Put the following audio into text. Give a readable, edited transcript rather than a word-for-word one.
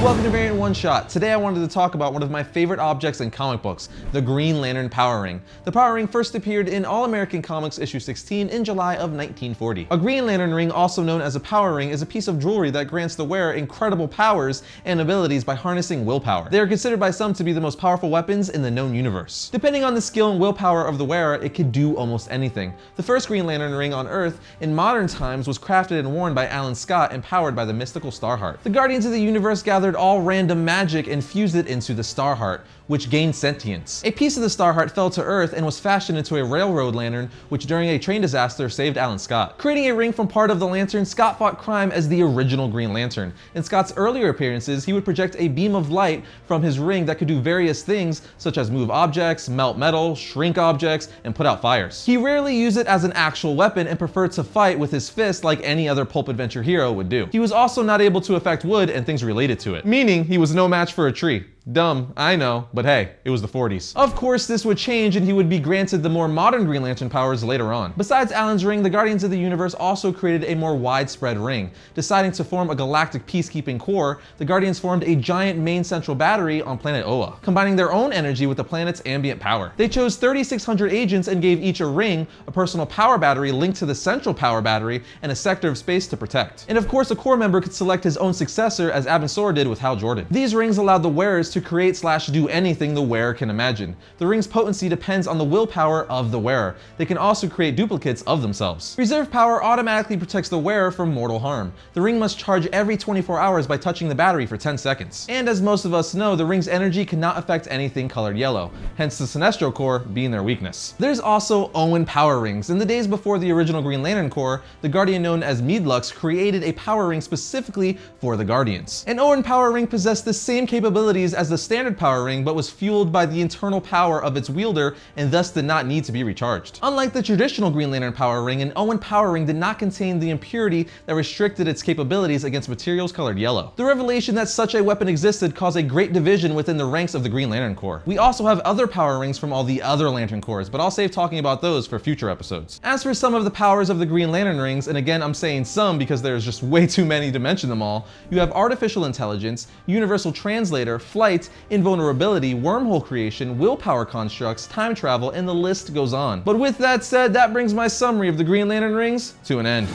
Welcome to Variant One Shot. Today I wanted to talk about one of my favorite objects in comic books, the Green Lantern Power Ring. The Power Ring first appeared in All American Comics issue 16 in July of 1940. A Green Lantern ring, also known as a power ring, is a piece of jewelry that grants the wearer incredible powers and abilities by harnessing willpower. They are considered by some to be the most powerful weapons in the known universe. Depending on the skill and willpower of the wearer, it could do almost anything. The first Green Lantern ring on Earth in modern times was crafted and worn by Alan Scott and powered by the mystical Starheart. The Guardians of the Universe gathered all random magic and fused it into the Starheart, which gained sentience. A piece of the Starheart fell to Earth and was fashioned into a railroad lantern, which during a train disaster saved Alan Scott. Creating a ring from part of the lantern, Scott fought crime as the original Green Lantern. In Scott's earlier appearances, he would project a beam of light from his ring that could do various things, such as move objects, melt metal, shrink objects, and put out fires. He rarely used it as an actual weapon and preferred to fight with his fist like any other pulp adventure hero would do. He was also not able to affect wood and things related to it, meaning he was no match for a tree. Dumb, I know, but hey, it was the 40s. Of course, this would change and he would be granted the more modern Green Lantern powers later on. Besides Alan's ring, the Guardians of the Universe also created a more widespread ring. Deciding to form a galactic peacekeeping corps, the Guardians formed a giant main central battery on planet Oa, combining their own energy with the planet's ambient power. They chose 3,600 agents and gave each a ring, a personal power battery linked to the central power battery, and a sector of space to protect. And of course, a corps member could select his own successor, as Abin did with Hal Jordan. These rings allowed the wearers to create/do anything the wearer can imagine. The ring's potency depends on the willpower of the wearer. They can also create duplicates of themselves. Reserve power automatically protects the wearer from mortal harm. The ring must charge every 24 hours by touching the battery for 10 seconds. And as most of us know, the ring's energy cannot affect anything colored yellow, hence the Sinestro Corps being their weakness. There's also Owen power rings. In the days before the original Green Lantern Corps, the Guardian known as Meadlux created a power ring specifically for the Guardians. An Owen power ring possessed the same capabilities as the standard power ring, but was fueled by the internal power of its wielder and thus did not need to be recharged. Unlike the traditional Green Lantern power ring, an Owen power ring did not contain the impurity that restricted its capabilities against materials colored yellow. The revelation that such a weapon existed caused a great division within the ranks of the Green Lantern Corps. We also have other power rings from all the other Lantern Corps, but I'll save talking about those for future episodes. As for some of the powers of the Green Lantern rings, and again I'm saying some because there's just way too many to mention them all, you have artificial intelligence, universal translator, flight, invulnerability, wormhole creation, willpower constructs, time travel, and the list goes on. But with that said, that brings my summary of the Green Lantern rings to an end.